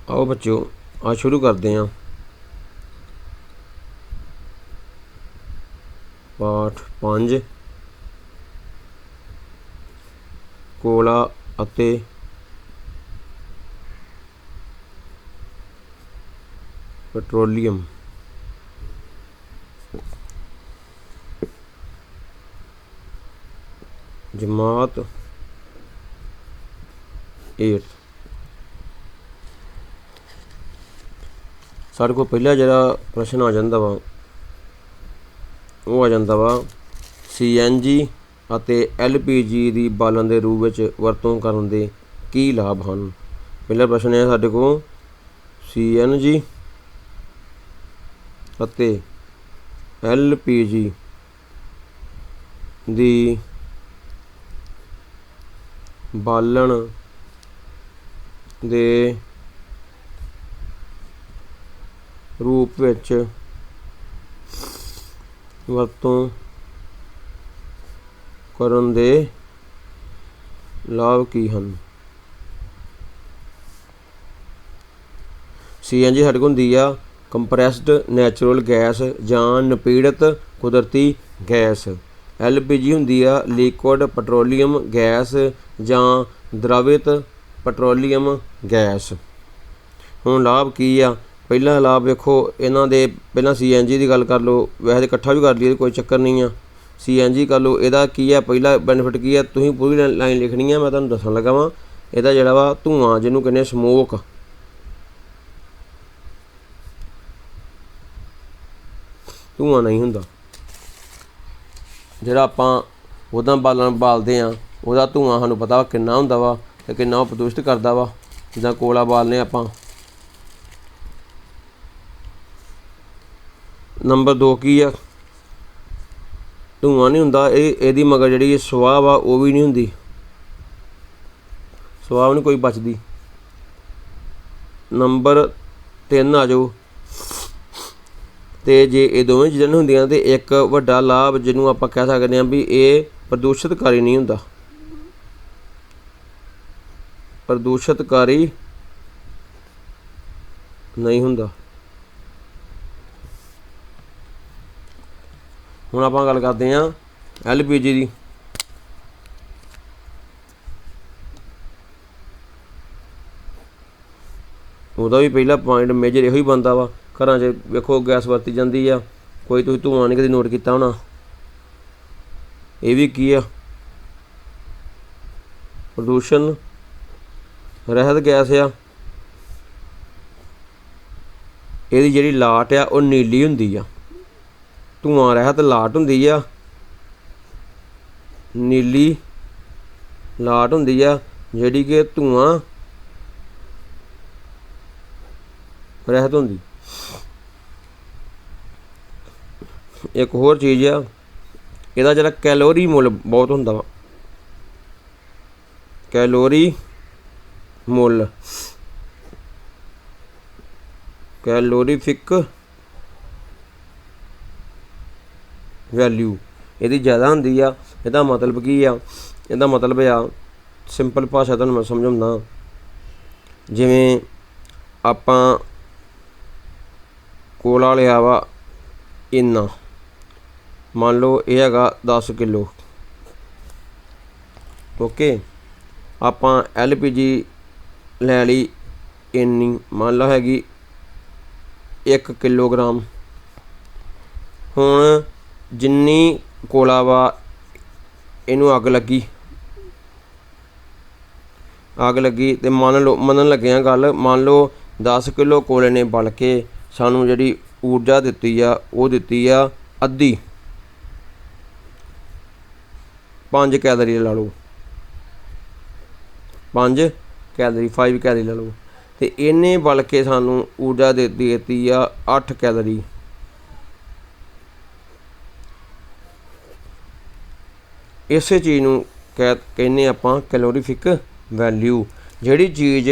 आओ बच्चों आज शुरू करते हैं पाठ 5 कोला अते पेट्रोलियम। जमात 8 सारे को पहला जरा प्रश्न आ जाता वा वो आ जाता वा CNG ਅਤੇ LPG ਦੀ ਬਾਲਣ ਦੇ ਰੂਪ ਵਿੱਚ ਵਰਤੋਂ ਕਰਨ ਦੇ ਕੀ ਲਾਭ ਹਨ। ਪਹਿਲਾ ਪ੍ਰਸ਼ਨ ਹੈ ਸਾਡੇ ਕੋਲ CNG ਅਤੇ LPG ਦੀ ਬਾਲਣ ਦੇ ਰੂਪ ਵਿੱਚ ਵਰਤੋਂ ਕਰਨ ਦੇ ਲਾਭ ਕੀ ਹਨ। CNG ਸਾਡੇ ਕੋਲ ਹੁੰਦੀ ਆ ਕੰਪਰੈਸਡ ਨੈਚੁਰਲ ਗੈਸ ਜਾਂ ਨਪੀੜਤ ਕੁਦਰਤੀ ਗੈਸ। LPG ਹੁੰਦੀ ਆ ਲਿਕੁਇਡ ਪੈਟਰੋਲੀਅਮ ਗੈਸ ਜਾਂ ਦ੍ਰਵਿਤ ਪੈਟਰੋਲੀਅਮ ਗੈਸ। ਹੁਣ ਲਾਭ ਕੀ ਆ। ਪਹਿਲਾ ਲਾਭ ਵੇਖੋ ਇਹਨਾਂ ਦੇ ਪਹਿਲਾਂ CNG ਦੀ ਗੱਲ ਕਰ ਲਓ, ਵੈਸੇ ਇਕੱਠਾ ਵੀ ਕਰ ਲਈਏ ਕੋਈ ਚੱਕਰ ਨਹੀਂ ਆ। CNG ਕਰ ਲਓ, ਇਹਦਾ ਕੀ ਹੈ ਪਹਿਲਾ ਬੈਨੀਫਿਟ ਕੀ ਹੈ ਤੁਸੀਂ ਪੂਰੀ ਲਾਈਨ ਲਿਖਣੀ ਹੈ, ਮੈਂ ਤੁਹਾਨੂੰ ਦੱਸਣ ਲੱਗਾ ਵਾਂ। ਇਹਦਾ ਜਿਹੜਾ ਵਾ ਧੂਆਂ ਜਿਹਨੂੰ ਕਹਿੰਦੇ ਸਮੋਕ, ਧੂਆਂ ਨਹੀਂ ਹੁੰਦਾ। ਜਿਹੜਾ ਆਪਾਂ ਉਹਦਾ ਬਾਲਣ ਬਾਲਦੇ ਹਾਂ ਉਹਦਾ ਧੂਆਂ ਸਾਨੂੰ ਪਤਾ ਵਾ ਕਿੰਨਾ ਹੁੰਦਾ ਵਾ ਅਤੇ ਕਿੰਨਾ ਉਹ ਪ੍ਰਦੂਸ਼ਿਤ ਕਰਦਾ ਵਾ। ਜਿੱਦਾਂ ਕੋਲਾ ਬਾਲਨੇ ਆਪਾਂ। ਨੰਬਰ 2 ਕੀ ਆ, ਧੂਆਂ ਨਹੀਂ ਹੁੰਦਾ। ਇਹਦੀ ਮਗਰ ਜਿਹੜੀ ਸਵਾਹ ਵਾ ਉਹ ਵੀ ਨਹੀਂ ਹੁੰਦੀ, ਸਵਾਹ ਨਹੀਂ ਕੋਈ ਬਚਦੀ। ਨੰਬਰ 3 ਆ ਜਾਓ। ਅਤੇ ਜੇ ਇਹ ਦੋਵੇਂ ਚੀਜ਼ਾਂ ਨਹੀਂ ਹੁੰਦੀਆਂ ਤਾਂ ਇੱਕ ਵੱਡਾ ਲਾਭ ਜਿਹਨੂੰ ਆਪਾਂ ਕਹਿ ਸਕਦੇ ਹਾਂ ਵੀ ਇਹ ਪ੍ਰਦੂਸ਼ਿਤਕਾਰੀ ਨਹੀਂ ਹੁੰਦਾ, ਪ੍ਰਦੂਸ਼ਿਤਕਾਰੀ ਨਹੀਂ ਹੁੰਦਾ। ਹੁਣ ਆਪਾਂ ਗੱਲ ਕਰਦੇ ਹਾਂ LPG ਦੀ। ਉਹਦਾ ਵੀ ਪਹਿਲਾ ਪੁਆਇੰਟ ਮੇਜਰ ਇਹੋ ਹੀ ਬਣਦਾ ਵਾ। ਘਰਾਂ 'ਚ ਵੇਖੋ ਗੈਸ ਵਰਤੀ ਜਾਂਦੀ ਆ, ਕੋਈ ਤੁਸੀਂ ਧੂਆਂ ਨਹੀਂ ਕਦੇ ਨੋਟ ਕੀਤਾ ਹੋਣਾ। ਇਹ ਵੀ ਕੀ ਆ, ਪ੍ਰਦੂਸ਼ਣ ਰਹਿਤ ਗੈਸ ਆ। ਇਹਦੀ ਜਿਹੜੀ ਲਾਟ ਆ ਉਹ ਨੀਲੀ ਹੁੰਦੀ ਆ। ਧੂਆਂ ਰਹਿਤ ਲਾਟ ਹੁੰਦੀ ਆ, ਨੀਲੀ ਲਾਟ ਹੁੰਦੀ ਆ ਜਿਹੜੀ ਕਿ ਧੂਆਂ ਰਹਿਤ ਹੁੰਦੀ। ਇੱਕ ਹੋਰ ਚੀਜ਼ ਆ, ਇਹਦਾ ਜਿਹੜਾ ਕੈਲੋਰੀ ਮੁੱਲ ਬਹੁਤ ਹੁੰਦਾ ਵਾ। ਕੈਲੋਰੀ ਮੁੱਲ, ਕੈਲੋਰੀਫਿਕ ਵੈਲਿਊ ਇਹਦੀ ਜ਼ਿਆਦਾ ਹੁੰਦੀ ਆ। ਇਹਦਾ ਮਤਲਬ ਕੀ ਆ, ਇਹਦਾ ਮਤਲਬ ਆ ਸਿੰਪਲ ਭਾਸ਼ਾ ਤੁਹਾਨੂੰ ਮੈਂ ਸਮਝਾਉਂਦਾ। ਜਿਵੇਂ ਆਪਾਂ ਕੋਲਾ ਲਿਆ ਵਾ ਇੰਨਾ, ਮੰਨ ਲਓ ਇਹ ਹੈਗਾ 10 ਕਿਲੋ, ਓਕੇ। ਆਪਾਂ LPG ਲੈ ਲਈ ਇੰਨੀ, ਮੰਨ ਲਓ ਹੈਗੀ 1 ਕਿਲੋਗ੍ਰਾਮ। ਹੁਣ ਜਿੰਨੀ ਕੋਲਾ ਵਾ ਇਹਨੂੰ ਅੱਗ ਲੱਗੀ ਅਤੇ ਮੰਨਣ ਲੱਗੇ ਹਾਂ ਗੱਲ, ਮੰਨ ਲਓ 10 ਕਿਲੋ ਕੋਲੇ ਨੇ ਬਲ ਕੇ ਸਾਨੂੰ ਜਿਹੜੀ ਊਰਜਾ ਦਿੱਤੀ ਆ ਉਹ ਦਿੱਤੀ ਆ ਅੱਧੀ, 5 ਕੈਲਰੀ ਲਾ ਲਓ, 5 ਕੈਲਰੀ ਲਾ ਲਓ। ਅਤੇ ਇਹਨੇ ਬਲ ਕੇ ਸਾਨੂੰ ਊਰਜਾ ਦਿੱਤੀ ਆ 8 ਕੈਲਰੀ। ਇਸੇ ਚੀਜ਼ ਨੂੰ ਕਹਿੰਦੇ ਆਪਾਂ ਕੈਲੋਰੀਫਿਕ ਵੈਲਿਊ। ਜਿਹੜੀ ਚੀਜ਼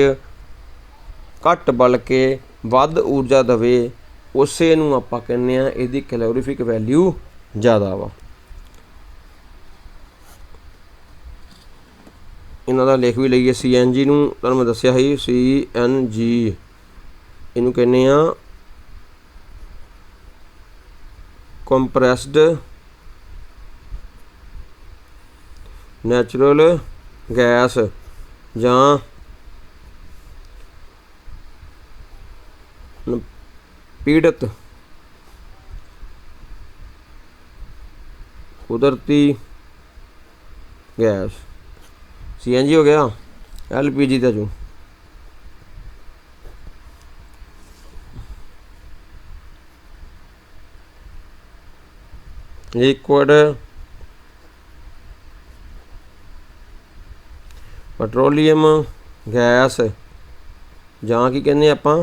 ਘੱਟ ਬਲ ਕੇ ਵੱਧ ਊਰਜਾ ਦੇਵੇ ਉਸੇ ਨੂੰ ਆਪਾਂ ਕਹਿੰਦੇ ਹਾਂ ਇਹਦੀ ਕੈਲੋਰੀਫਿਕ ਵੈਲਿਊ ज़्यादा वा। इन्हां दा लिख भी लईए CNG नूं तुहानूं मैं दस्सिया ही CNG ਇਹਨੂੰ ਕਹਿੰਦੇ ਆ ਕੰਪਰੈਸਡ ਨੈਚੁਰਲ ਗੈਸ ਜਾਂ ਪੀੜਤ ਕੁਦਰਤੀ ਗੈਸ। CNG ਹੋ ਗਿਆ, LPG ਦਾ ਜੋ ਲਿਕੁਇਡ ਪੈਟਰੋਲੀਅਮ ਗੈਸ ਜਾਂ ਕੀ ਕਹਿੰਦੇ ਆਪਾਂ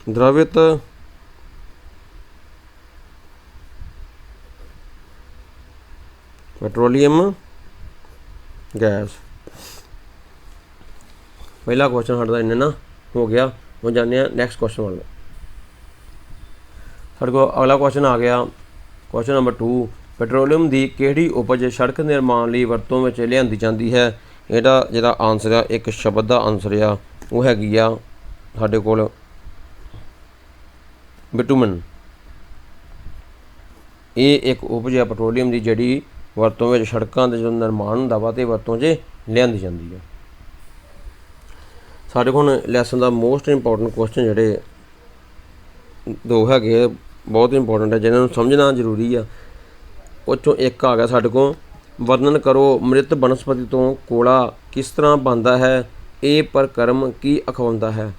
द्रवित पेट्रोलियम गैस। पहला क्वेश्चन साढ़ा इन्ना ना हो गया। हम जाने नैक्सट क्वेश्चन वाले। साढ़े को अगला क्वेश्चन आ गया, क्वेश्चन नंबर 2। पेट्रोलियम की किहड़ी उपज सड़क निर्माण लई वरतों में लिआंदी जाती है? इहदा जिहड़ा आंसर आ, एक शब्द का आंसर आ वो हैगी आ साडे कोल बिटूमन। ये एक उपज है पेट्रोलीਅਮ की जिहड़ी वरतों में सड़कों के जो निर्माण हुंदा वा ते वरतों 'च लिआंदी जाती है। साडे कोल लैसन का मोस्ट इंपोर्टेंट क्वेश्चन जिहड़े दो हैगे बहुत इंपोर्टेंट है, जिन्हां नूं समझना जरूरी आ। उस चों एक आ गया साडे कोल, वर्णन करो मृत बनस्पति तो कोला किस तरह बनता है, ये प्रक्रम की अखवाउंदा है।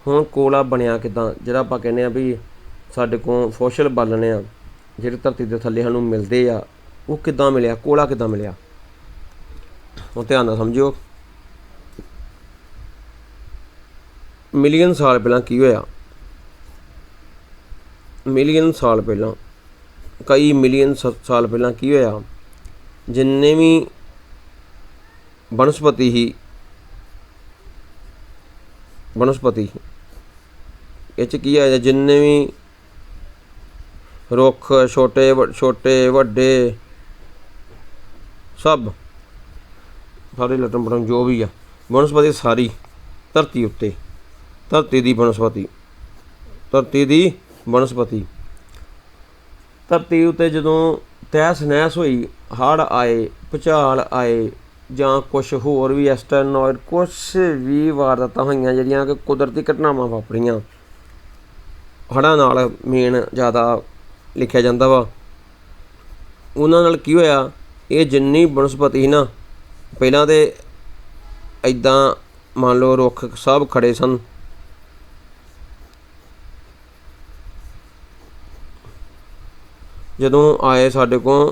हुण कोला बनिया किदां, जिहड़ा आपां कहने आ भी साडे कोल फॉसिल बालने आ ਜਿਹੜੇ ਧਰਤੀ ਦੇ ਥੱਲੇ ਸਾਨੂੰ ਮਿਲਦੇ ਆ, ਉਹ ਕਿੱਦਾਂ ਮਿਲਿਆ, ਕੋਲਾ ਕਿੱਦਾਂ ਮਿਲਿਆ। ਉਹ ਧਿਆਨ ਨਾਲ ਸਮਝਿਓ। ਮਿਲੀਅਨ ਸਾਲ ਪਹਿਲਾਂ ਕੀ ਹੋਇਆ? ਮਿਲੀਅਨ ਸਾਲ ਪਹਿਲਾਂ, ਕਈ ਮਿਲੀਅਨ ਸਾਲ ਪਹਿਲਾਂ ਕੀ ਹੋਇਆ? ਜਿੰਨੇ ਵੀ ਬਨਸਪਤੀ ਹੀ ਬਨਸਪਤੀ ਇਹ 'ਚ ਕੀ ਆਇਆ? ਜਿੰਨੇ ਵੀ रुख छोटे छोटे वड्डे सब सारे लटम पटम जो भी आ बनस्पति सारी धरती उत्ते, धरती दी बनस्पति, धरती दी बनस्पति धरती उत्ते जदों तहस नहस हुई, हड़ आए, भुचाल आए जां कुछ होर भी एस्टेरॉयड कुछ भी वारदातां होईयां जिहड़ियां कि कुदरती घटनावां वापरियां, हड़ां नाल मेन ज़्यादा लिखिया जाता वा। उन्हां नाल की होया? ये जिन्नी बनस्पति ना पहलां तो इदां मान लो रुख सब खड़े सन, जदों आए साडे कोल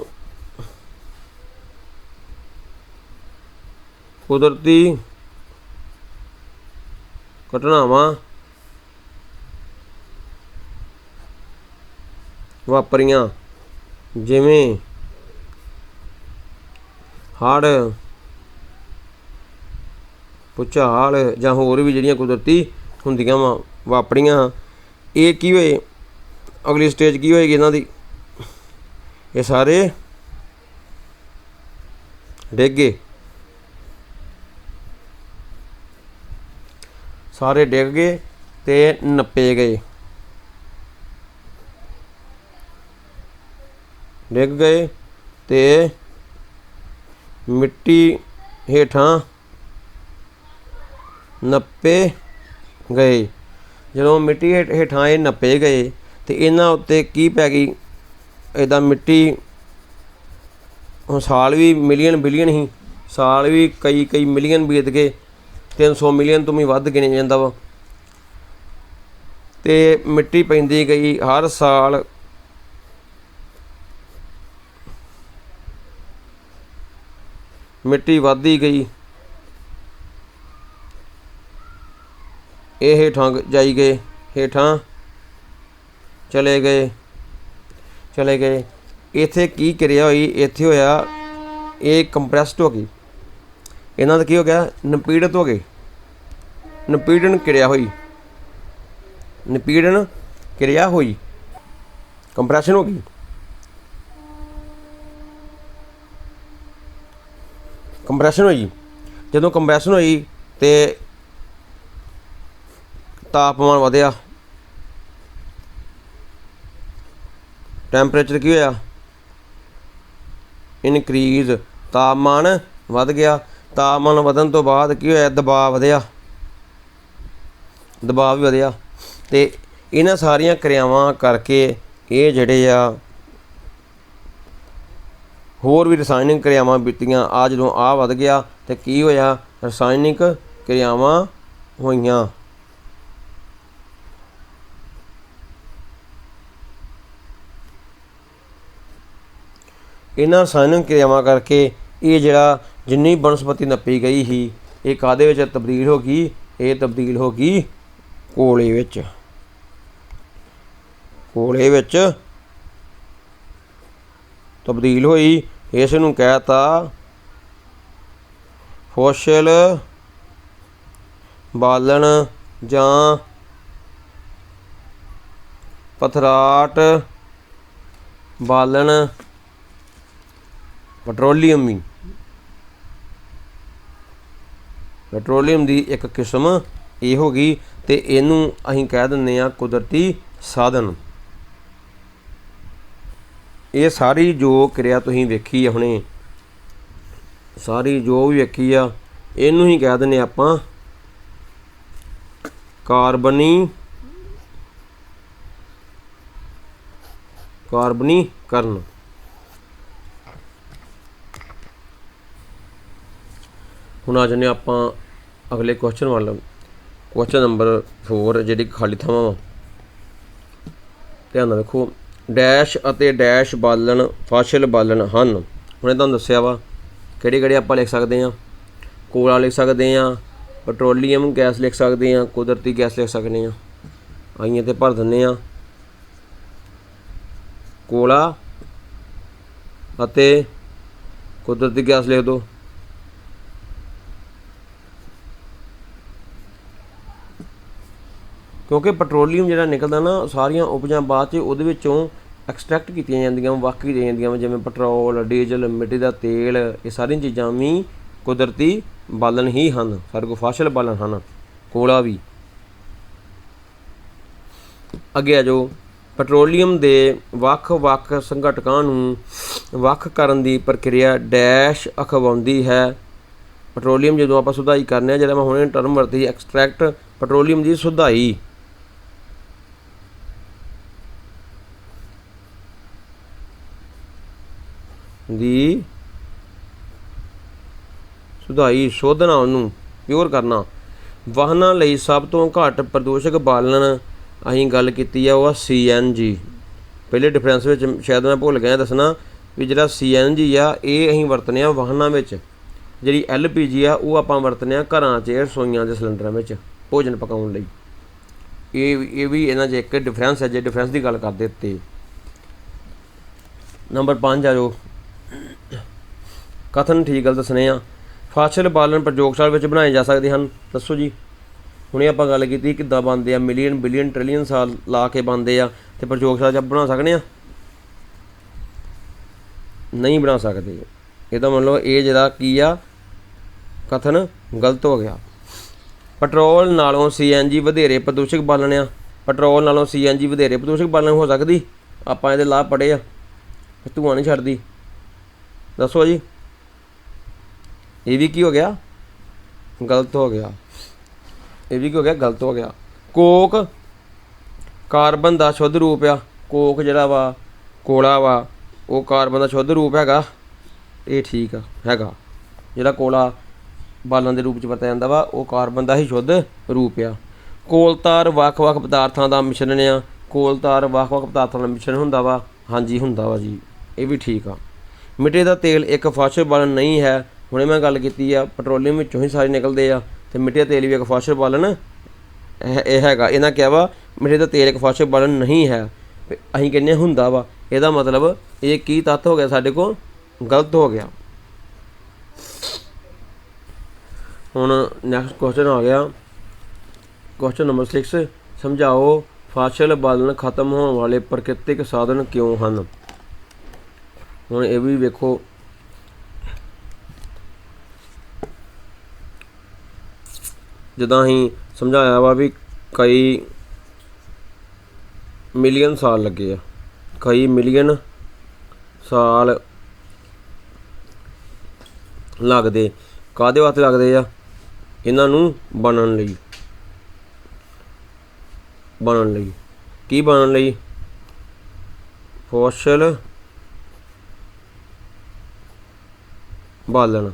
कुदरती घटनावां वापरियां, जिवें हड़, भुचाल जां होर भी जिहड़ियां कुदरती हुंदियां वा वापरियां। ये की होए? अगली स्टेज की होएगी इन्हां दी? ये सारे डिग गए, सारे डिग गए ते नप्पे गए, डिग गए ते मिट्टी हेठां नप्पे गए। जदों मिट्टी हेठां ये नप्पे गए तो इन्हां उत्ते की पै गई? इदां मिट्टी हुण साल भी मिलियन बिलियन ही, साल भी कई कई मिलियन बीत गए, 300 मिलियन तो भी वध गिणिया जांदा वा। ते मिट्टी पैंदी गई हर साल, मिट्टी वधदी गई, ये हेठां जाई गए, हेठां चले गए, चले गए। इत्थे की क्रिया हुई? इत्थे होया ये कंप्रैस्ड हो गई, इन्हां दा की हो गया? नपीड़ित हो गए, नपीड़न क्रिया हुई, नपीड़न क्रिया हुई, कंप्रैशन हो गई। कंप्रैशन हुई, जदों कंप्रैशन हुई तो तापमान वधिया, टैंपरेचर की होया इनक्रीज, तापमान वध गया। तापमान वधन तो बाद की होया दबाव वधिया, दबाव भी वधिया। तो इन्हां सारियां क्रियावां करके ये जिहड़े आ होर भी रसायनिक क्रियावां बीतीਆਂ। आ जदों आ वध गया तो की होया रसायनिक क्रियावां होईयां। इन्हां रसायनिक क्रियावां करके ये जिहड़ा जिन्नी बनस्पति नप्पी गई ही ये काहदे विच तब्दील हो गई, ये तब्दील हो गई कोले विच। कोले विच तब्दील होई, इस नूं कहता फॉसिल बालन जां पथराट बालन पेट्रोलीयम। पेट्रोलीयम की एक किस्म ये हो गई तो इनू असीं कह दिंदे आ कुदरती साधन। ये सारी जो क्रिया तुसीं वेखी है हुणे, सारी जो भी वेखी आ इनू ही कह दिंदे आपां कार्बनीकरण। हुण आ जाने आपां अगले क्वेश्चन वाल। क्वेश्चन नंबर 4 जिहड़ी खाली थावां वा, ध्यान नाल देखो। डैश अते डैश बालन फॉसिल बालन हन। हुणे तुहानूं दस्सिया वा किहड़े किहड़े आपां लिख सकदे हां। कोला लिख सकदे हां, पेट्रोलीयम गैस लिख सकदे हां, कुदरती गैस लिख सकदे हां। आइए ते भर दिंदे हां कोला अते कुदरती गैस लिख दो। क्योंकि पेट्रोलीयम जिहड़ा निकलदा ना सारियां उपजां बाद च उहदे विचों एक्सट्रैक्ट कीतियां जांदियां, वक कीतियां जांदियां, जिवें पेट्रोल, डीजल, मिट्टी दा तेल, ये सारियां चीज़ां भी कुदरती बालन ही हन। सारे कोल फॉसिल बालन हन, कोला भी। अगे आ जाओ। पेट्रोलीयम दे वख वख संघटकां नूं वख करन दी प्रक्रिया डैश अखवाउंदी है। पेट्रोलीयम जदों आपां सुधाई करने आ, जिहड़ा मैं हुणे टर्म वरती एक्सट्रैक्ट पेट्रोलीयम की सुधाई। ਦੀ ਸੁਧਾਈ ਸ਼ੋਧਨਾ ਉਹਨੂੰ ਪਿਓਰ ਕਰਨਾ। ਵਾਹਨਾਂ ਲਈ ਸਭ ਤੋਂ ਘੱਟ ਪ੍ਰਦੂਸ਼ਕ ਬਾਲਣ ਅਸੀਂ ਗੱਲ ਕੀਤੀ ਆ ਉਹ CNG। ਪਹਿਲੇ ਡਿਫਰੈਂਸ ਵਿੱਚ ਸ਼ਾਇਦ ਮੈਂ ਭੁੱਲ ਗਿਆ ਦੱਸਣਾ ਵੀ ਜਿਹੜਾ CNG ਆ ਇਹ ਅਸੀਂ ਵਰਤਨੇ ਆ ਵਾਹਨਾਂ ਵਿੱਚ। ਜਿਹੜੀ LPG ਆ ਉਹ ਆਪਾਂ ਵਰਤਨੇ ਆ ਘਰਾਂ 'ਚ, ਰਸੋਈਆਂ ਦੇ ਸਿਲੰਡਰਾਂ ਵਿੱਚ ਭੋਜਨ ਪਕਾਉਣ ਲਈ। ਇਹ ਵੀ ਇਹਨਾਂ 'ਚ ਇੱਕ ਡਿਫਰੈਂਸ ਹੈ ਜੇ ਡਿਫਰੈਂਸ ਦੀ ਗੱਲ ਕਰਦੇ ਤੇ। ਨੰਬਰ 5 ਆ ਜੋ कथन ठीक गल दसने आ। फॉसिल बालन प्रयोगशाला में बनाए जा सकते हैं। दसो जी। हुणे आपां गल कीती किद्दां बनदे आ, मिलियन बिलियन ट्रिलियन साल ला के बनदे आ ते प्रयोगशाला 'च बना सकने आ? नहीं बना सकते। इहदा मतलब ये जिहड़ा की आ कथन गलत हो गया। पेट्रोल नालों CNG वधेरे प्रदूषक बालन आ। पेट्रोल नालों CNG वधेरे प्रदूषक बालन हो सकदी? आपां इहदे लाभ पढ़े आ, धुआं नहीं छड्डदी। दसो जी। ये भी की हो गया? गलत हो गया। ये भी की हो गया? गलत हो गया। कोक कार्बन का शुद्ध रूप आ। कोक जिहड़ा वा कोला वा वो कार्बन का शुद्ध रूप हैगा। ये ठीक हैगा। जिहड़ा कोला बालन के रूप च वरतिया जांदा वा वो कार्बन का ही शुद्ध रूप आ। कोलतार वख वख पदार्थां का मिश्रण आ। कोलतार वख वख पदार्थां का मिश्रण हुंदा वा। हाँ जी हुंदा वा जी, ये भी ठीक आ। मिट्टी का तेल एक फॉसिल बालन नहीं है। हुणे मैं गल कीती आ पेट्रोलीयम विचों ही सारे निकलदे आ ते मिट्टी का तेल भी एक फॉसिल बालन हैगा। इन्हां कहा वा मिट्टी का तेल एक फॉसिल बालन नहीं है, असीं कहने हुंदा वा। इहदा मतलब ये की तत्त हो गया साडे कोल? गलत हो गया। हुण नैक्सट क्वेश्चन आ गया। क्वेश्चन नंबर 6 समझाओ फॉसिल बालन खत्म होने वाले प्राकृतिक साधन क्यों हैं। हुण ये भी वेखो। जिदा ही समझाया वा भी कई मिलियन साल लगे आ, कई मिलियन साल लगते काहदे वास्ते लगते आ, इन्हां नूं बनन लई की बनन लई फॉसिल बालन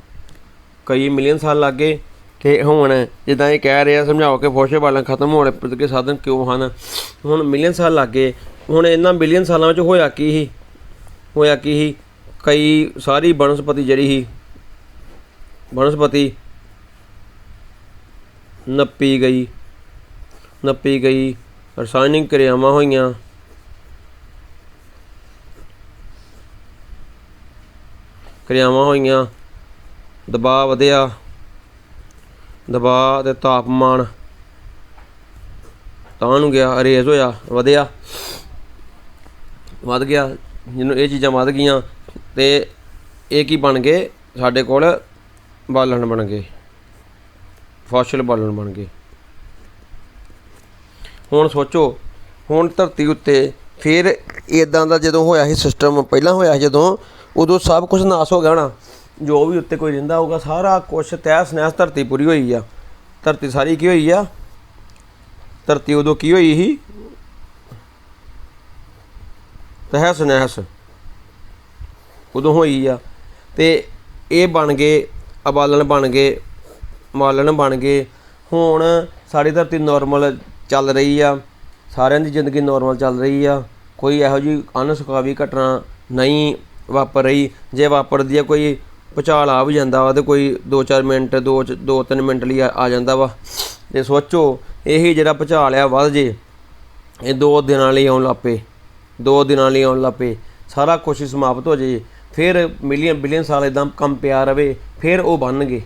कई मिलियन साल लग गए। तो हुण जिद्दां ये कह रहे समझाओ कि फॉसिल बालन खत्म होने के साधन क्यों हैं, हुण मिलियन साल लग गए। हुण इन्हां मिलियन सालों में होया की ही कई सारी बनस्पति जिहड़ी ही बनस्पति नप्पी गई रसायनिक क्रियावां होईयां, दबाव वधिया, दबाव ते तापमान तां नूं गया, रेज होया वधिया वध गया, जिन्हों ये चीज़ां वध गईयां ते ये की बन गए साडे कोल बालन बन गए, फॉसिल बालन बन गए। हुण सोचो हुण धरती उत्ते फिर इदां दा जदों होया ही सिस्टम पहलां होया जदों उदों सब कुछ नाश हो गया होना, जो भी उत्ते कोई रहिंदा होगा सारा कुछ तहस नहस धरती पूरी होई आ, धरती सारी की होई आ, धरती उदों की होई ही तहस नहस उदों होई आ। ते ये बन गए अबालन बन गए। हुण साड़ी धरती नॉर्मल चल रही आ, सारिਆਂ ਦੀ जिंदगी नॉर्मल चल रही आ, कोई इहो जी अनसुखावी घटना नहीं वापर रही। जे वापरदी है कोई भुचाल आ भी जाता वा तो कोई 2-4 मिनट 2-3 मिनट लिए आ जाता वा, तो सोचो यही जिहड़ा भुचाल आ वध जे ये 2 दिनां लई आउण लग पे, सारा कुछ ही समाप्त हो जाए, फिर मिलियन बिलियन साल इदां कम पिया रहे, फिर वो बनगे।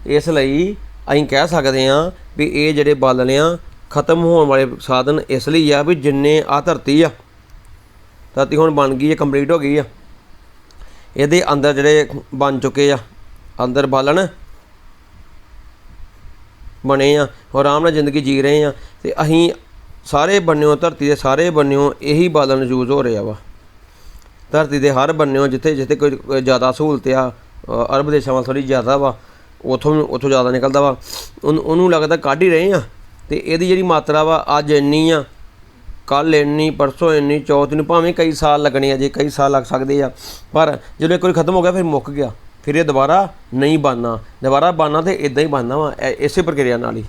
इसलिए असीं कह सकते हैं भी ये जिहड़े बालन आ खत्म होने वाले साधन इसलिए आ भी जिन्ने आ धरती हुण बन गई है, कंप्लीट हो गई आ, ये अंदर जिहड़े बन चुके आ अंदर बालन बने आ और आराम नाल जिंदगी जी रहे हैं। तो असीं सारे बन्नियों धरती के सारे बन्नियों यही बालन यूज हो रहा वा, धरती के हर बन्नियों जिथे जिथे कोई ज़्यादा सहूलत आ अरब देशों वाल थोड़ी ज़्यादा वा, उतों ज़्यादा निकलता वा, उन्होंने लगता कढ़ ही रहे हैं। तो ये जी मात्रा वा अज इन्नी आ, कल इन्नी, परसों इन्नी, चौथ इन्नी, भावें कई साल लगने आ जी, कई साल लग सकते हैं, पर जो एक बार खत्म हो गया फिर मुक गया, फिर ये दोबारा नहीं बनना, तो इदां ही बनना वा इस प्रक्रिया नाल ही,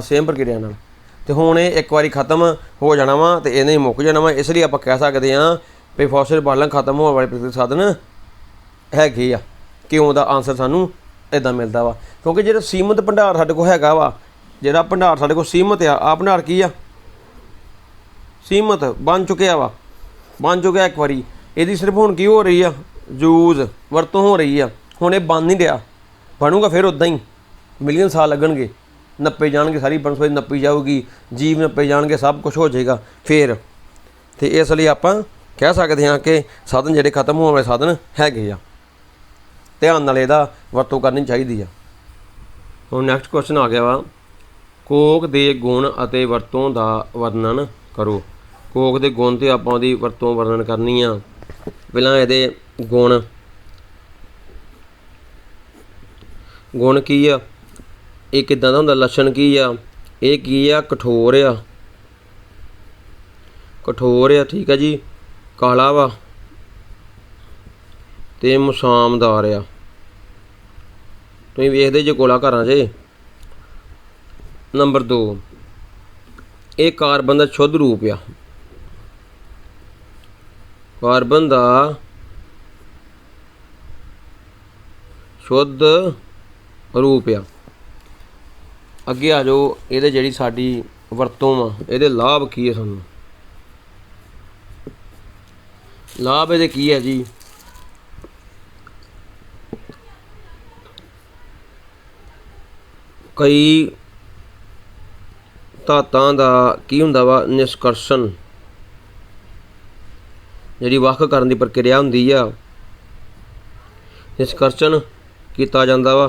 सेम प्रक्रिया नाल। तो हुण ये एक बार खत्म हो जाना वा तो इन्हें मुक जाना वा, इसलिए आप कह सकते हैं भी फॉसिल बालन खत्म होने वाले प्राकृतिक साधन हैगे आ। क्यों दा आंसर सानू इदां मिलता वा, क्योंकि जो सीमित भंडार साडे कोल हैगा वा, जिहड़ा भंडार साडे कोल सीमित आ भंडार की आ सीमित बन चुकिया एक बारी, ये सिर्फ हुण की हो रही आ यूज वरतों हो रही आ, हुण ये बन नहीं रहा, बनूगा फिर उदां ही मिलियन साल लगणगे, नप्पे जाणगे, सारी बनस्पति नप्पी जाऊगी, जीव नप्पे जाणगे, सब कुछ हो जाएगा फिर। तो इसलिए आप कह सकते हैं कि साधन जिहड़े खत्म होने वाले साधन हैगे आ, ध्यान नाल इहदा वरतों करनी चाहिए आ। हुण नैक्सट क्वेश्चन आ गया वा, कोक दे गुण अते वरतों दा वर्णन करो। कोक दे गुण ते आपां उहदी वरतों वर्णन करनी आ। पहिलां इहदे गुण की आ, ये किदां दा हुंदा, लक्षण की आ, ये की आ, कठोर आ, ठीक है जी, काला वा ते मुसामदार आ। तुसीं वेखदे जे कोला घरां 'च। नंबर 2, ये कार्बन का शुद्ध रूप आ, कार्बन का शुद्ध रूप आ। अगे आ जाओ, ये जी साडी वरतों वा, ये लाभ की है, सानू लाभ ये की है जी, कई धातां दा की हुंदा वा निष्कर्षण, जिहड़ी वख करन दी प्रक्रिया हुंदी आ, निष्कर्षण कीता जांदा वा,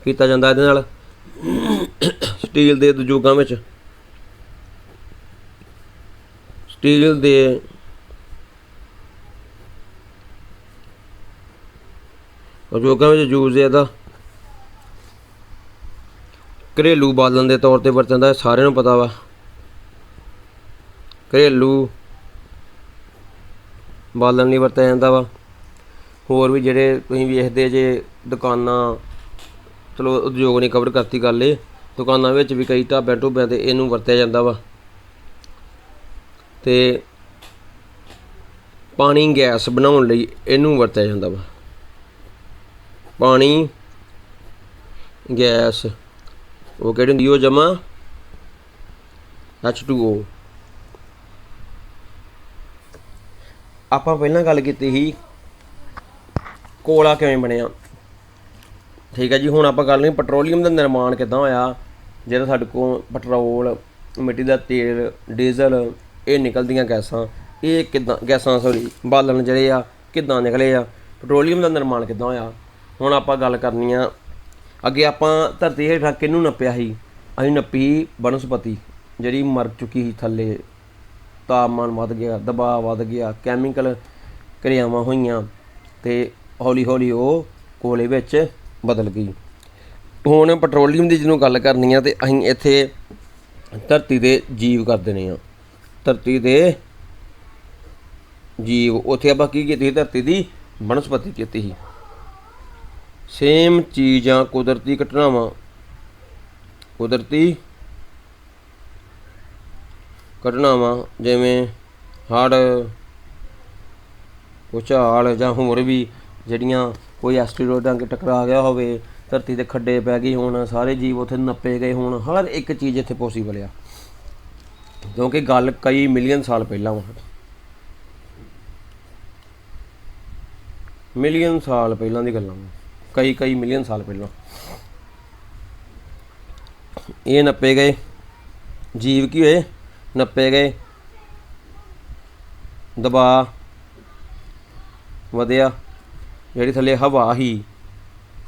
कीता जांदा इहदे नाल। ਸਟੀਲ ਦੇ ਉਦਯੋਗਾਂ ਵਿੱਚ ਯੂਜ਼ ਇਹਦਾ ਘਰੇਲੂ ਬਾਲਣ ਦੇ ਤੌਰ ਤੇ ਵਰਤਦਾ। ਸਾਰਿਆਂ ਨੂੰ ਪਤਾ ਵਾ ਘਰੇਲੂ ਬਾਲਣ ਲਈ ਵਰਤਿਆ ਜਾਂਦਾ ਵਾ। ਹੋਰ ਵੀ ਜਿਹੜੇ ਤੁਸੀਂ ਵੇਖਦੇ ਜੇ ਦੁਕਾਨਾਂ, ਚਲੋ ਉਦਯੋਗ ਨੇ ਕਵਰ ਕਰਤੀ ਗੱਲ ਇਹ, ਦੁਕਾਨਾਂ ਵਿੱਚ ਵੀ ਕਈ ਢਾਬਿਆਂ ਢੁੱਬਿਆਂ 'ਤੇ ਇਹਨੂੰ ਵਰਤਿਆ ਜਾਂਦਾ ਵਾ। ਅਤੇ ਪਾਣੀ ਗੈਸ ਬਣਾਉਣ ਲਈ ਇਹਨੂੰ ਵਰਤਿਆ ਜਾਂਦਾ ਵਾ। ਪਾਣੀ ਗੈਸ ਉਹ ਕਿਹੜੀ ਹੁੰਦੀ, ਉਹ ਜਮਾ H2O। ਆਪਾਂ ਪਹਿਲਾਂ ਗੱਲ ਕੀਤੀ ਸੀ ਕੋਲਾ ਕਿਵੇਂ ਬਣਿਆ, ਠੀਕ ਹੈ ਜੀ। ਹੁਣ ਆਪਾਂ ਗੱਲ ਨਹੀਂ ਪੈਟਰੋਲੀਅਮ ਦਾ ਨਿਰਮਾਣ ਕਿੱਦਾਂ ਹੋਇਆ, ਜਿਹੜਾ ਸਾਡੇ ਕੋਲ ਪੈਟਰੋਲ, ਮਿੱਟੀ ਦਾ ਤੇਲ, ਡੀਜ਼ਲ, ਇਹ ਨਿਕਲਦੀਆਂ ਗੈਸਾਂ, ਇਹ ਕਿੱਦਾਂ ਬਾਲਣ ਜਿਹੜੇ ਆ ਕਿੱਦਾਂ ਨਿਕਲੇ ਆ, ਪੈਟਰੋਲੀਅਮ ਦਾ ਨਿਰਮਾਣ ਕਿੱਦਾਂ ਹੋਇਆ। ਹੁਣ ਆਪਾਂ ਗੱਲ ਕਰਨੀ ਆ ਅੱਗੇ। ਆਪਾਂ ਧਰਤੀ ਹੇਠਾਂ ਕਿਹਨੂੰ ਨੱਪਿਆ ਸੀ? ਅਸੀਂ ਨੱਪੀ ਬਨਸਪਤੀ ਜਿਹੜੀ ਮਰ ਚੁੱਕੀ ਸੀ ਥੱਲੇ। ਤਾਪਮਾਨ ਵੱਧ ਗਿਆ, ਦਬਾਅ ਵੱਧ ਗਿਆ, ਕੈਮੀਕਲ ਕਿਰਿਆਵਾਂ ਹੋਈਆਂ ਅਤੇ ਹੌਲੀ ਹੌਲੀ ਉਹ ਕੋਲੇ ਵਿੱਚ ਬਦਲ ਗਈ। ਹੁਣ ਪੈਟਰੋਲੀਅਮ ਦੀ ਜਿਹਨੂੰ ਗੱਲ ਕਰਨੀ ਆ, ਅਤੇ ਅਸੀਂ ਇੱਥੇ ਧਰਤੀ ਦੇ ਜੀਵ ਕਰ ਦੇਣੇ ਆ। ਧਰਤੀ ਦੇ ਜੀਵ, ਉੱਥੇ ਆਪਾਂ ਕੀ ਕੀਤੀ ਸੀ? ਧਰਤੀ ਦੀ ਬਨਸਪਤੀ ਕੀਤੀ ਸੀ। ਸੇਮ ਚੀਜ਼ਾਂ, ਕੁਦਰਤੀ ਘਟਨਾਵਾਂ ਜਿਵੇਂ ਹੜ੍ਹ, ਭੂਚਾਲ, ਜਾਂ ਹੋਰ ਵੀ ਜਿਹੜੀਆਂ ਕੋਈ ਐਸਟੀਰੋਇਡ ਨਾਲ ਟਕਰਾ ਗਿਆ ਹੋਵੇ, ਧਰਤੀ ਦੇ ਖੱਡੇ ਪੈ ਗਏ ਹੋਣ, ਸਾਰੇ ਜੀਵ ਉੱਥੇ ਨੱਪੇ ਗਏ ਹੋਣ, ਹਰ ਇੱਕ ਚੀਜ਼ ਇੱਥੇ ਪੋਸੀਬਲ ਆ, ਕਿਉਂਕਿ ਗੱਲ ਕਈ ਮਿਲੀਅਨ ਸਾਲ ਪਹਿਲਾਂ ਵਾ। ਮਿਲੀਅਨ ਸਾਲ ਪਹਿਲਾਂ ਦੀ ਗੱਲਾਂ, ਕਈ ਮਿਲੀਅਨ ਸਾਲ ਪਹਿਲਾਂ ਇਹ ਨੱਪੇ ਗਏ ਜੀਵ। ਕੀ ਹੋਏ? ਨੱਪੇ ਗਏ, ਦਬਾਅ ਵਧਿਆ। ਜਿਹੜੀ ਥੱਲੇ ਹਵਾ ਸੀ,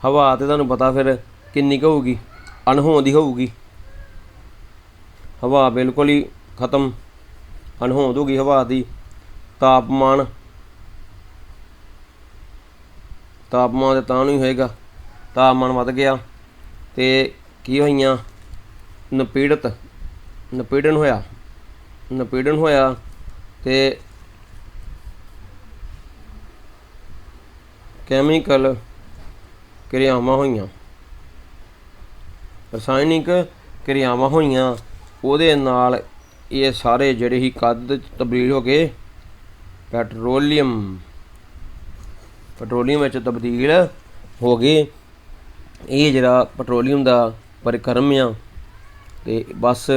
ਹਵਾ ਤਾਂ ਤੁਹਾਨੂੰ ਪਤਾ ਫਿਰ ਕਿੰਨੀ ਕੁ ਹੋਊਗੀ? ਅਣਹੋਂਦ ਹੀ ਹੋਊਗੀ। ਹਵਾ ਬਿਲਕੁਲ ਹੀ ਖਤਮ, ਅਣਹੋਂਦ ਹੋ ਗਈ ਹਵਾ ਦੀ। ਤਾਪਮਾਨ ਤਾਂ ਤਾਂ ਨਹੀਂ ਹੋਏਗਾ, ਤਾਪਮਾਨ ਵੱਧ ਗਿਆ ਅਤੇ ਕੀ ਹੋਈਆਂ? ਨਪੀੜਨ ਹੋਇਆ ਅਤੇ ਕੈਮੀਕਲ ਕਿਰਿਆਵਾਂ ਹੋਈਆਂ, ਰਸਾਇਣਿਕ ਕਿਰਿਆਵਾਂ ਹੋਈਆਂ। ਉਹਦੇ ਨਾਲ ਇਹ ਸਾਰੇ ਜਿਹੜੇ ਹੀ ਕੱਦ ਤਬਦੀਲ ਹੋ ਗਏ ਪੈਟਰੋਲੀਅਮ ਵਿੱਚ ਤਬਦੀਲ ਹੋ ਗਏ। ਇਹ ਜਿਹੜਾ ਪੈਟਰੋਲੀਅਮ ਦਾ ਪਰਿਕਰਮ ਆ, ਅਤੇ ਬਸ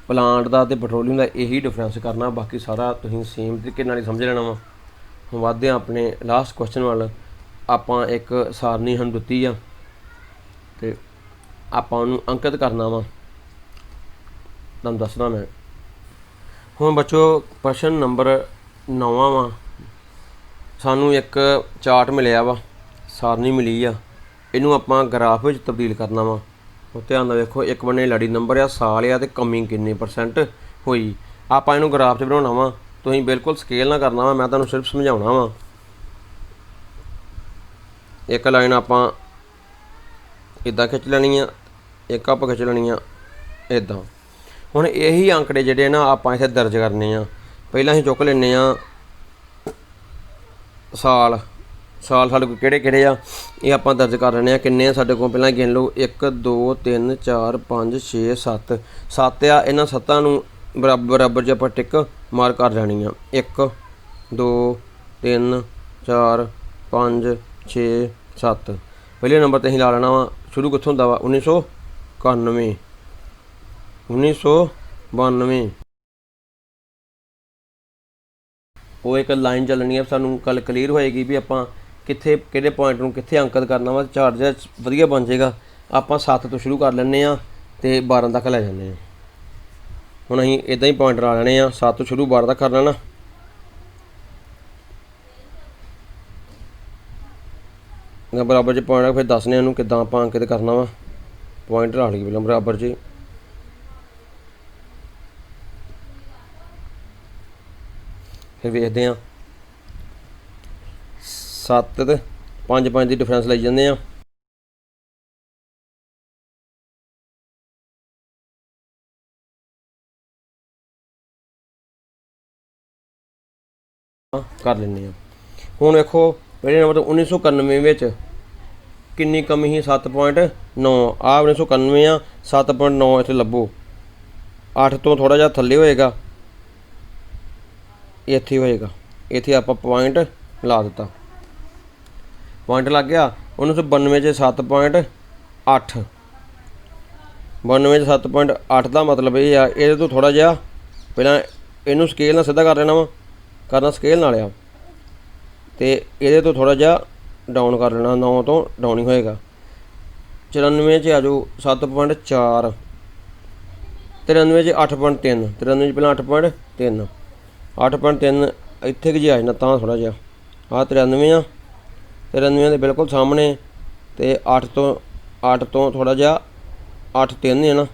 ਪਲਾਂਟ ਦਾ ਅਤੇ ਪੈਟਰੋਲੀਅਮ ਦਾ ਇਹੀ ਡਿਫਰੈਂਸ ਕਰਨਾ, ਬਾਕੀ ਸਾਰਾ ਤੁਸੀਂ ਸੇਮ ਤਰੀਕੇ ਨਾਲ ਹੀ ਸਮਝ ਲੈਣਾ ਵਾ। ਹੁਣ ਵੱਧਦੇ ਹਾਂ ਆਪਣੇ ਲਾਸਟ ਕੁਐਸਚਨ ਵੱਲ। ਆਪਾਂ ਇੱਕ ਸਾਰਨੀ ਸਾਨੂੰ ਦਿੱਤੀ ਆ ਅਤੇ ਆਪਾਂ ਉਹਨੂੰ ਅੰਕਿਤ ਕਰਨਾ ਵਾ, ਤੁਹਾਨੂੰ ਦੱਸਣਾ ਮੈਂ। ਹੁਣ ਬੱਚੋ ਪ੍ਰਸ਼ਨ ਨੰਬਰ 9 ਵਾ। ਸਾਨੂੰ ਇੱਕ ਚਾਰਟ ਮਿਲਿਆ ਵਾ, ਸਾਰਨੀ ਮਿਲੀ ਆ, ਇਹਨੂੰ ਆਪਾਂ ਗਰਾਫ ਵਿੱਚ ਤਬਦੀਲ ਕਰਨਾ ਵਾ। ਉਹ ਧਿਆਨ ਨਾਲ ਵੇਖੋ, ਇੱਕ ਬੰਨੇ ਲੜੀ ਨੰਬਰ ਆ, ਸਾਲ ਆ, ਅਤੇ ਕਮੀ ਕਿੰਨੇ % ਹੋਈ। ਆਪਾਂ ਇਹਨੂੰ ਗਰਾਫ 'ਚ ਬਣਾਉਣਾ ਵਾ। ਤੁਸੀਂ ਬਿਲਕੁਲ ਸਕੇਲ ਨਾ ਕਰਨਾ ਵਾ, ਮੈਂ ਤੁਹਾਨੂੰ ਸਿਰਫ ਸਮਝਾਉਣਾ ਵਾ। ਇੱਕ ਲਾਈਨ ਆਪਾਂ ਇੱਦਾਂ ਖਿੱਚ ਲੈਣੀ ਆ, ਇੱਕ ਆਪਾਂ ਖਿੱਚ ਲੈਣੀ ਆ ਇੱਦਾਂ। ਹੁਣ ਇਹੀ ਅੰਕੜੇ ਜਿਹੜੇ ਨਾ ਆਪਾਂ ਇੱਥੇ ਦਰਜ ਕਰਨੇ ਆ। ਪਹਿਲਾਂ ਅਸੀਂ ਚੁੱਕ ਲੈਂਦੇ ਹਾਂ ਸਾਲ ਸਾਡੇ ਕੋਲ ਕਿਹੜੇ ਆ, ਇਹ ਆਪਾਂ ਦਰਜ ਕਰ ਲੈਂਦੇ ਹਾਂ। ਕਿੰਨੇ ਆ ਸਾਡੇ ਕੋਲ? ਪਹਿਲਾਂ ਗਿਣ ਲਓ, 1 2 3 4 5 6 7 ਆ। ਇਹਨਾਂ 7 ਨੂੰ ਬਰਾਬਰ 'ਚ ਆਪਾਂ ਟਿਕ ਮਾਰ ਕਰ ਲੈਣੀ ਆ। 1 2 3 4 5 6 7। ਪਹਿਲੇ ਨੰਬਰ 'ਤੇ ਅਸੀਂ ਲਾ ਲੈਣਾ ਵਾ। ਸ਼ੁਰੂ ਕਿੱਥੋਂ ਹੁੰਦਾ ਵਾ? 1992। ਉਹ ਇੱਕ ਲਾਈਨ ਚੱਲਣੀ ਆ, ਸਾਨੂੰ ਗੱਲ ਕਲੀਅਰ ਹੋਏਗੀ ਵੀ ਆਪਾਂ ਕਿਹੜੇ ਪੁਆਇੰਟ ਨੂੰ ਕਿੱਥੇ ਅੰਕਿਤ ਕਰਨਾ ਵਾ। ਚਾਰਟ ਜਿਹਾ ਵਧੀਆ ਬਣ ਜਾਏਗਾ। ਆਪਾਂ 7 ਤੋਂ ਸ਼ੁਰੂ ਕਰ ਲੈਂਦੇ ਹਾਂ ਅਤੇ 12 ਤੱਕ ਲੈ ਜਾਂਦੇ ਹਾਂ। ਹੁਣ ਅਸੀਂ ਇੱਦਾਂ ਹੀ ਪੁਆਇੰਟ ਲਾ ਲੈਣੇ ਆ, 7 ਤੋਂ ਸ਼ੁਰੂ 12 ਤੱਕ ਕਰ ਲੈਣਾ। ਬਰਾਬਰ 'ਚ ਪੁਆਇੰਟ ਫਿਰ ਦੱਸਣੇ ਉਹਨੂੰ ਕਿੱਦਾਂ ਆਪਾਂ ਅੰਕਿਤ ਕਰਨਾ ਵਾ। पॉइंट ला लईए पहलां बराबर जी। फिर वेखते हैं 7 ते 5 की डिफरेंस लाई जाते हैं। कर लें हूँ देखो पहले नंबर 1991 किन्नी कमी ही 7.9 आ 1991 आ 7.9 इत्थे लभो 8 तो थोड़ा जिहा थल्ले होएगा इत्थे होएगा इत्थे आपां पॉइंट ला दिता पॉइंट लग गया 1992 7.8 92 7.8 का मतलब ये आ ये तो थोड़ा जिहा पहलां इनू स्केल नाल सीधा कर लेना वा करना स्केल नाल आ ते ये तो थोड़ा जिहा डाउन कर लेना 9 तो डाउन ही होएगा 94 आ जाओ 7.4 93 8.3 93 पहलां 8.3 8.3 इत्थे कि जी आ जाना तां थोड़ा जिहा आ 93 आ 93 दे बिल्कुल सामने ते 8 तो थोड़ा जिहा 8.3 है ना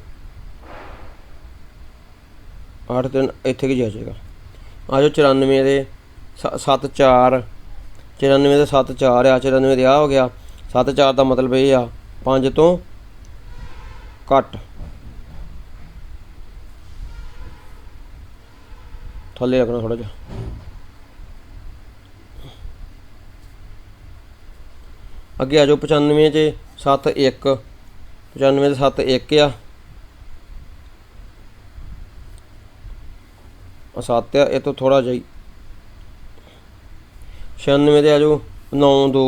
8.3 इत्थे कि जी आ जाएगा आ जाओ 94 दे 7.4 94 दे 7.4 आ 94 दे आ हो गया 7.4 का मतलब ये आ 5 तो घट थल्ले रखना थोड़ा जिहा अगे आ जाओ 95 च 7.1 95 7.1 आ 7 आ ये तो थोड़ा जा 96 आ जाओ 9.2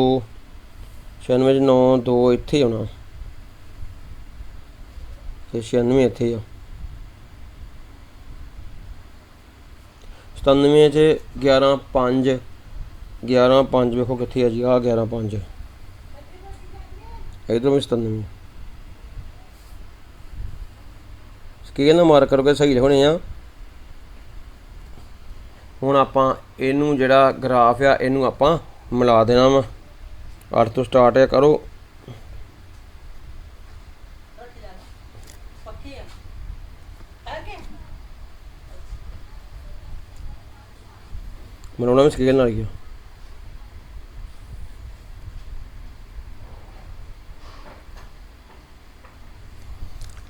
96 9.2 इत्थे होना ते 96 इत्थे आ 97 च 11.5 11.5 वेखो कित्थे आ जी आ 11.5 इधर भी 97 स्केल नाल मार्क करोगे सही होने आ। हुण आपां इनू जिहड़ा ग्राफ आ इनू आपां मिला देना वा 8 तो स्टार्ट है करो मिलाना भी स्केल नाल ही आ।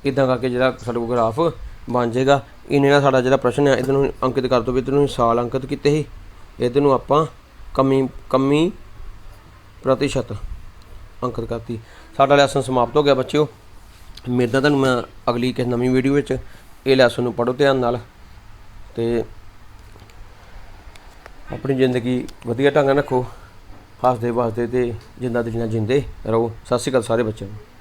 इदां करके जिहड़ा साडे कोल ग्राफ बन जाएगा इन्ने नाल साडा जिहड़ा प्रश्न है इधर नूं अंकित कर दो भी इधर नूं साल अंकित कीते ही इधर नूं आपां कमी प्रतिशत अंकित करती। साडा लैसन समाप्त हो गया बच्चों। उम्मीद है तुहानूं मैं अगली किस नवीं वीडियो विच इह लैसन नूं पढ़ो ध्यान नाल ते अपनी जिंदगी वधिया ढंग नाल रखो हसदे वसदे ते जिंदा दिलियां जिंदे रहो। सत श्री अकाल सारे बच्चों।